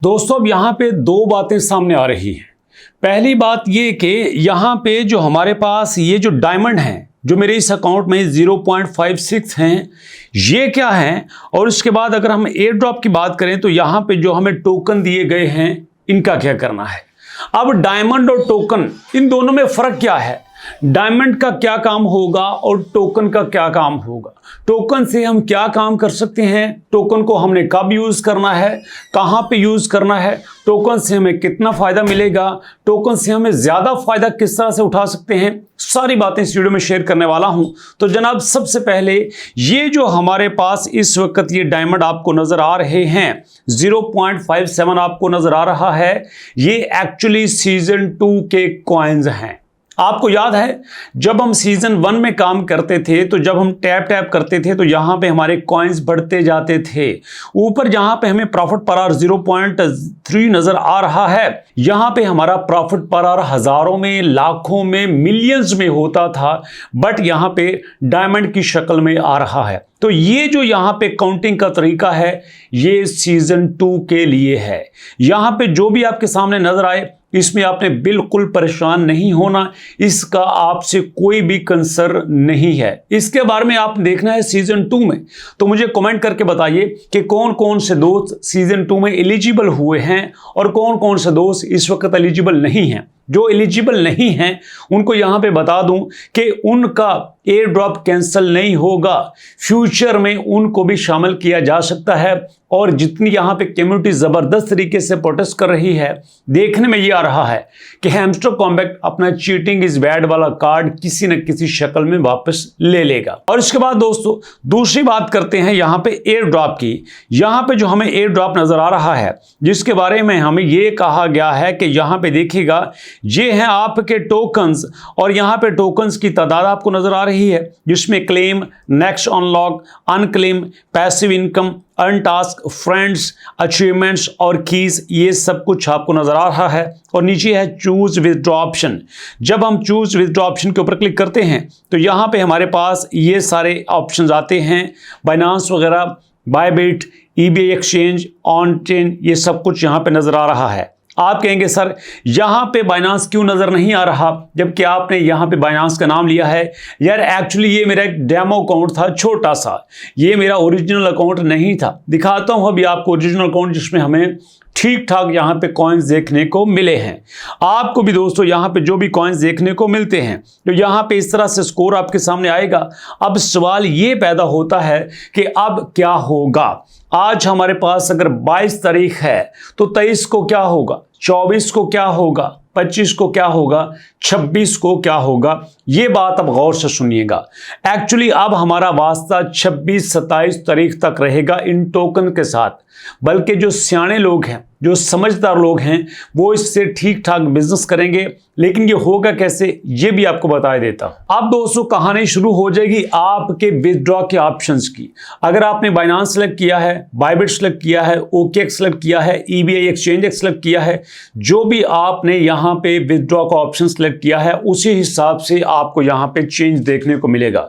दोस्तों अब यहाँ पे दो बातें सामने आ रही हैं। पहली बात ये कि यहाँ पे जो हमारे पास ये जो डायमंड हैं जो मेरे इस अकाउंट में 0.56 हैं, ये क्या हैं, और इसके बाद अगर हम एयर ड्रॉप की बात करें तो यहाँ पे जो हमें टोकन दिए गए हैं इनका क्या करना है। अब डायमंड और टोकन इन दोनों में फर्क क्या है, डायमंड का क्या काम होगा और टोकन का क्या काम होगा, टोकन से हम क्या काम कर सकते हैं, टोकन को हमने कब यूज करना है, कहां पे यूज करना है, टोकन से हमें कितना फायदा मिलेगा, टोकन से हमें ज्यादा फायदा किस तरह से उठा सकते हैं, सारी बातें इस वीडियो में शेयर करने वाला हूं। तो जनाब सबसे पहले ये जो हमारे पास इस वक्त ये डायमंड आपको नजर आ रहे हैं 0.57 आपको नजर आ रहा है, ये एक्चुअली सीजन 2 के कॉइन्स हैं। आपको याद है जब हम सीजन 1 में काम करते थे तो जब हम टैप करते थे तो यहां पे हमारे कॉइन्स बढ़ते जाते थे, ऊपर जहां पे हमें प्रॉफिट पर आवर 0.3 नजर आ रहा है, यहां पे हमारा प्रॉफिट पर आवर हजारों में, लाखों में, मिलियंस में होता था, बट यहां पे डायमंड की शक्ल में आ रहा है। तो ये जो यहां पे काउंटिंग का तरीका है ये सीजन 2 के लिए है। यहां पे जो भी आपके सामने नजर आए इसमें आपने बिल्कुल परेशान नहीं होना, इसका आपसे कोई भी कंसर्न नहीं है। इसके बारे में आप देखना है सीजन 2 में, तो मुझे कमेंट करके बताइए कि कौन कौन से दोस्त सीजन 2 में एलिजिबल हुए हैं और कौन कौन से दोस्त इस वक्त एलिजिबल नहीं हैं। जो एलिजिबल नहीं हैं उनको यहां पे बता दूं कि उनका एयर ड्रॉप कैंसिल नहीं होगा, फ्यूचर में उनको भी शामिल किया जा सकता है। और जितनी यहां पे कम्युनिटी जबरदस्त तरीके से प्रोटेस्ट कर रही है, देखने में ये आ रहा है कि हैमस्टर कॉम्बैट अपना चीटिंग इज बैड वाला कार्ड किसी न किसी शक्ल में वापस ले लेगा। और इसके बाद दोस्तों दूसरी बात करते हैं यहां पे एयर ड्रॉप की। यहां पे जो हमें एयर ड्रॉप नजर आ रहा है जिसके बारे में हमें ये कहा गया है कि यहां पे देखिएगा ये हैं आपके टोकन्स, और यहां पे टोकन्स की तादाद आपको नजर आ रही है जिसमें claim, next unlock, unclaim, passive income, earn task, friends, achievements और कीज, ये सब कुछ आपको नजर आ रहा है। और नीचे है चूज विथड्रॉ ऑप्शन। जब हम चूज विथड्रॉ ऑप्शन के ऊपर क्लिक करते हैं तो यहां पे हमारे पास ये सारे ऑप्शंस आते हैं, बाइनांस वगैरह, Bybit, EBI exchange, on chain, ये सब कुछ यहां पे नजर आ रहा है। आप कहेंगे सर यहां पे बाइनांस क्यों नजर नहीं आ रहा, जबकि आपने यहां पे बाइनांस का नाम लिया है। यार एक्चुअली ये मेरा एक डेमो अकाउंट था छोटा सा, ये मेरा ओरिजिनल अकाउंट नहीं था। दिखाता हूं अभी आपको ओरिजिनल अकाउंट जिसमें हमें ठीक ठाक यहां पे कॉइन्स देखने को मिले हैं। आपको भी दोस्तों यहां पे जो भी कॉइन्स देखने को मिलते हैं तो यहां पे इस तरह से स्कोर आपके सामने आएगा। अब सवाल ये पैदा होता है कि अब क्या होगा। आज हमारे पास अगर 22 तारीख है तो 23 को क्या होगा, 24 को क्या होगा, 25 को क्या होगा, 26 को क्या होगा, ये बात अब गौर से सुनिएगा। एक्चुअली अब हमारा वास्ता 26-27 तारीख तक रहेगा इन टोकन के साथ, बल्कि जो सियाने लोग हैं, जो समझदार लोग हैं, वो इससे ठीक ठाक बिजनेस करेंगे। लेकिन ये होगा कैसे ये भी आपको बता देता हूं। अब दोस्तों कहानी शुरू हो जाएगी आपके विथड्रॉ के ऑप्शंस की। अगर आपने बाइनांस सेलेक्ट किया है, बायबिट सेलेक्ट किया है, ओकेएक्स सेलेक्ट किया है, ईबीआई एक्सचेंज सेलेक्ट किया है, जो भी आपने यहां पे विथड्रॉ का ऑप्शन सेलेक्ट किया है उसी हिसाब से आपको यहां पे चेंज देखने को मिलेगा।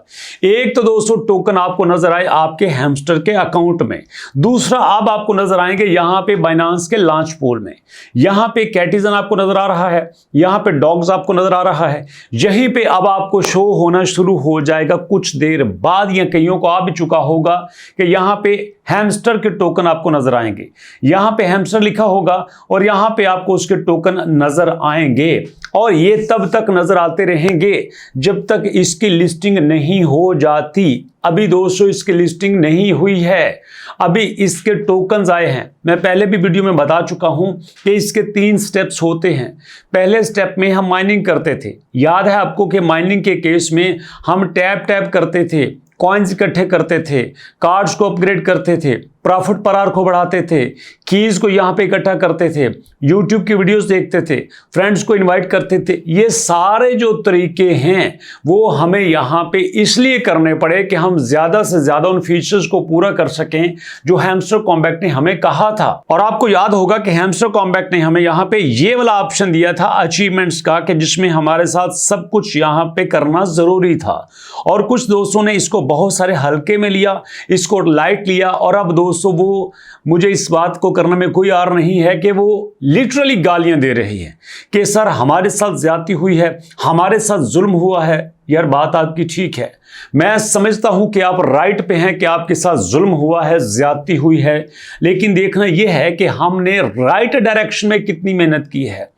एक तो दोस्तों टोकन आपको नजर आए आपके हैमस्टर के अकाउंट में, दूसरा अब आपको नजर आएंगे यहां पे बाइनांस के लॉन्च पूल में, यहां पे कैटिजन आपको नजर आ रहा है, यहां पे डॉग्स आपको नजर आ रहा है। यहीं पे अब आपको शो होना शुरू हो जाएगा कुछ देर बाद, या कईयों को आ भी चुका होगा कि यहां पे हैमस्टर के टोकन आपको नजर आएंगे। यहां पे हैमस्टर लिखा होगा और यहां पे आपको उसके टोकन नजर आएंगे, और ये तब तक नजर आते रहेंगे जब तक इसकी लिस्टिंग नहीं हो जाती। अभी दोस्तों इसकी लिस्टिंग नहीं हुई है, अभी इसके टोकन्स आए हैं। मैं पहले भी वीडियो में बता चुका हूं कि इसके 3 स्टेप्स होते हैं। पहले स्टेप में हम माइनिंग करते थे, याद है आपको कि माइनिंग के केस में हम टैप करते थे, कॉइन्स इकट्ठे करते थे, कार्ड्स को अपग्रेड करते थे, प्रॉफिट पर आवर को बढ़ाते थे, कीज को यहां पे इकट्ठा करते थे, यूट्यूब की वीडियोस देखते थे, फ्रेंड्स को इनवाइट करते थे। ये सारे जो तरीके हैं वो हमें यहां पे इसलिए करने पड़े कि हम ज्यादा से ज्यादा उन फीचर्स को पूरा कर सकें जो हैमस्टर कॉम्बैट ने हमें कहा था। और आपको याद होगा कि हैमस्टर कॉम्बैट ने हमें यहां पे ये वाला ऑप्शन दिया था अचीवमेंट्स का, कि जिसमें हमारे साथ सब कुछ यहां पे करना जरूरी था। और कुछ दोस्तों ने इसको बहुत सारे हल्के में लिया, इसको लाइट लिया, और अब दोस्तों वो मुझे इस बात को करने में कोई आर नहीं है कि वो लिटरली गालियां दे रही है कि सर हमारे साथ ज्यादती हुई है, हमारे साथ जुल्म हुआ है। यार बात आपकी ठीक है, मैं समझता हूं कि आप राइट पे हैं कि आपके साथ जुल्म हुआ है, ज्यादती हुई है, लेकिन देखना यह है कि हमने राइट डायरेक्शन में कितनी मेहनत की है।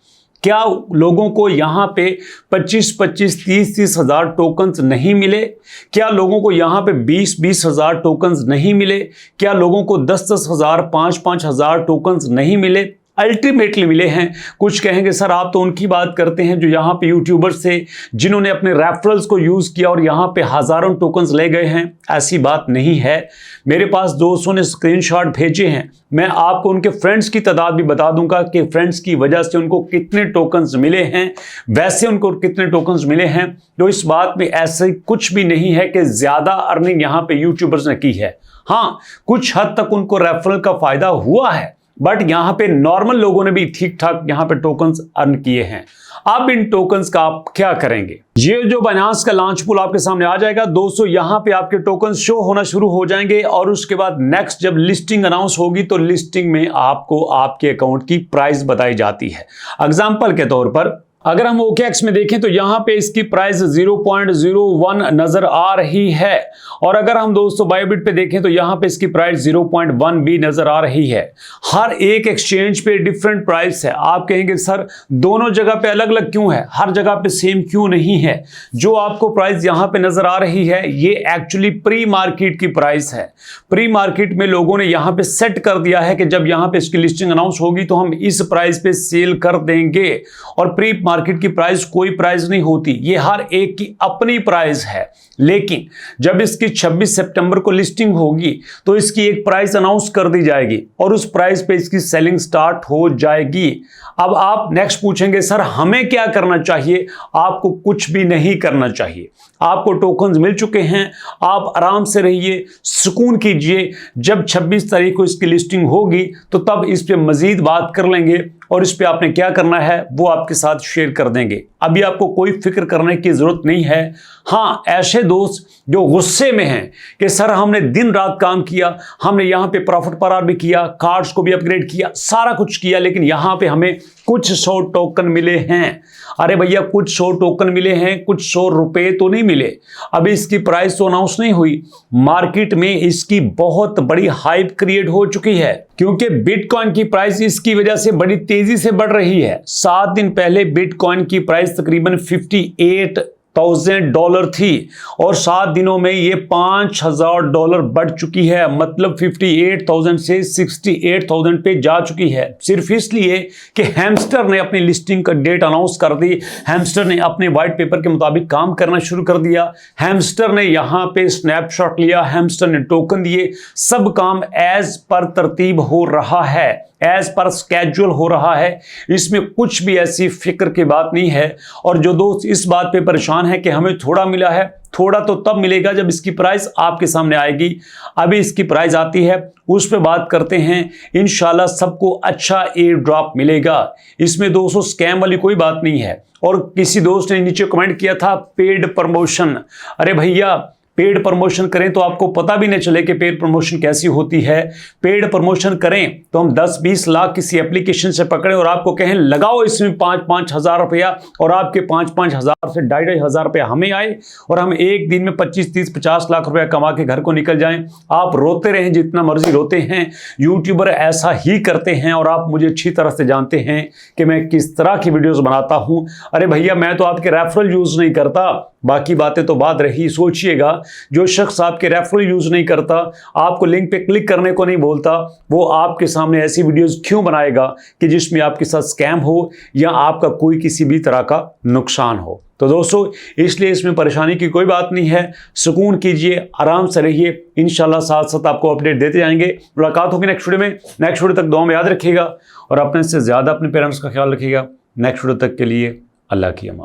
क्या लोगों को यहाँ पे 25-25, 30-30 हज़ार टोकन्स नहीं मिले? क्या लोगों को यहाँ पे 20-20 हज़ार टोकन्स नहीं मिले? क्या लोगों को 10-10 हज़ार, 5-5 हज़ार टोकन्स नहीं मिले? अल्टीमेटली मिले हैं। कुछ कहेंगे सर आप तो उनकी बात करते हैं जो यहाँ पे यूट्यूबर्स थे जिन्होंने अपने रेफरल्स को यूज़ किया और यहाँ पे हज़ारों टोकन्स ले गए हैं। ऐसी बात नहीं है। मेरे पास दोस्तों ने स्क्रीनशॉट भेजे हैं, मैं आपको उनके फ्रेंड्स की तादाद भी बता दूंगा कि फ्रेंड्स की वजह से उनको कितने टोकन्स मिले हैं, वैसे उनको कितने टोकन्स मिले हैं। तो इस बात में ऐसे कुछ भी नहीं है कि ज़्यादा अर्निंग यहाँ पे यूट्यूबर्स ने की है। हाँ, कुछ हद तक उनको रेफरल का फ़ायदा हुआ है, बट यहां पे नॉर्मल लोगों ने भी ठीक ठाक यहां पे टोकन्स अर्न किए हैं। अब इन टोकन्स का आप क्या करेंगे? ये जो बाइनेंस का लॉन्च पूल आपके सामने आ जाएगा दोस्तों, यहां पे आपके टोकन्स शो होना शुरू हो जाएंगे और उसके बाद नेक्स्ट जब लिस्टिंग अनाउंस होगी तो लिस्टिंग में आपको आपके अकाउंट की प्राइस बताई जाती है। एग्जांपल के तौर पर अगर हम OKX में देखें तो यहां पे इसकी प्राइस 0.01 नजर आ रही है, और अगर हम दोस्तों बाइबिट पे देखें तो यहां पे इसकी प्राइस 0.1 भी नजर आ रही है। हर एक एक्सचेंज पे डिफरेंट प्राइस है। आप कहेंगे सर दोनों जगह पे अलग अलग क्यों है, हर जगह पे सेम क्यों नहीं है? जो आपको प्राइस यहां पे नजर आ रही है ये एक्चुअली प्री मार्केट की प्राइस है। प्री मार्केट में लोगों ने यहां पे सेट कर दिया है कि जब यहां पे इसकी लिस्टिंग अनाउंस होगी तो हम इस प्राइस पे सेल कर देंगे, और प्री मार्केट की प्राइस कोई प्राइस नहीं होती, ये हर एक की अपनी प्राइस है। लेकिन जब इसकी 26 सितंबर को लिस्टिंग होगी तो इसकी एक प्राइस अनाउंस कर दी जाएगी और उस प्राइस पे इसकी सेलिंग स्टार्ट हो जाएगी। अब आप नेक्स्ट पूछेंगे सर हमें क्या करना चाहिए? आपको कुछ भी नहीं करना चाहिए। आपको टोकन्स मिल चुके हैं, आप आराम से रहिए, सुकून कीजिए। जब 26 तारीख को इसकी लिस्टिंग होगी तो तब इस पे मजीद बात कर लेंगे और इस पे आपने क्या करना है वो आपके साथ शेयर कर देंगे। अभी आपको कोई फिक्र करने की जरूरत नहीं है। हाँ, ऐसे दोस्त जो गुस्से में हैं कि सर हमने दिन रात काम किया, हमने यहाँ पे प्रॉफिट पर आर भी किया, कार्ड्स को भी अपग्रेड किया, सारा कुछ किया, लेकिन यहाँ पे हमें कुछ 100 टोकन मिले हैं। अरे भैया कुछ 100 टोकन मिले हैं, कुछ 100 रुपए तो नहीं मिले। अभी इसकी प्राइस तो अनाउंस नहीं हुई, मार्केट में इसकी बहुत बड़ी हाइप क्रिएट हो चुकी है क्योंकि बिटकॉइन की प्राइस इसकी वजह से बड़ी तेजी से बढ़ रही है। 7 दिन पहले बिटकॉइन की प्राइस तकरीबन $58,000 थी और 7 दिनों में ये $5,000 बढ़ चुकी है। मतलब 58,000 से 68,000 पे जा चुकी है, सिर्फ इसलिए कि हैमस्टर ने अपनी लिस्टिंग का डेट अनाउंस कर दी। हैमस्टर ने अपने वाइट पेपर के मुताबिक काम करना शुरू कर दिया। हैमस्टर ने यहाँ पे स्नैपशॉट लिया, हैमस्टर ने टोकन दिए, सब काम एज पर तरतीब हो रहा है, एज पर स्केड्यूल हो रहा है। इसमें कुछ भी ऐसी फिक्र की बात नहीं है। और जो दोस्त इस बात पे परेशान है कि हमें थोड़ा मिला है, थोड़ा तो तब मिलेगा जब इसकी प्राइस आपके सामने आएगी। अभी इसकी प्राइस आती है, उस पे बात करते हैं। इंशाल्लाह सबको अच्छा एयर ड्रॉप मिलेगा। इसमें दोस्तों स्कैम वाली कोई बात नहीं है। और किसी दोस्त ने नीचे कमेंट किया था पेड प्रमोशन। अरे भैया पेड प्रमोशन करें तो आपको पता भी नहीं चले कि पेड प्रमोशन कैसी होती है। पेड प्रमोशन करें तो हम 10-20 लाख किसी एप्लीकेशन से पकड़े और आपको कहें लगाओ इसमें 5-5 हज़ार रुपया, और आपके 5-5 हज़ार से 2.5 हज़ार रुपया हमें आए और हम एक दिन में 25-30-50 लाख रुपया कमा के घर को निकल जाएं। आप रोते रहें जितना मर्जी रोते हैं, यूट्यूबर ऐसा ही करते हैं और आप मुझे अच्छी तरह से जानते हैं कि मैं किस तरह की वीडियोस बनाता हूं। अरे भैया मैं तो आपके रेफरल यूज नहीं करता, बाकी बातें तो बात रही। सोचिएगा जो शख्स आपके रेफरल यूज नहीं करता, आपको लिंक पे क्लिक करने को नहीं बोलता, वो आपके सामने ऐसी वीडियोस क्यों बनाएगा कि जिसमें आपके साथ स्कैम हो या आपका कोई किसी भी तरह का नुकसान हो। तो दोस्तों इसलिए इसमें परेशानी की कोई बात नहीं है, सुकून कीजिए, आराम से रहिए। इंशाल्लाह साथ साथ आपको अपडेट देते जाएंगे। मुलाकात होगी नेक्स्ट वीडियो में। नेक्स्ट वीडियो तक दुआ में याद रखिएगा और अपने से ज़्यादा अपने पेरेंट्स का ख्याल रखिएगा। नेक्स्ट वीडियो तक के लिए अल्लाह की अमान।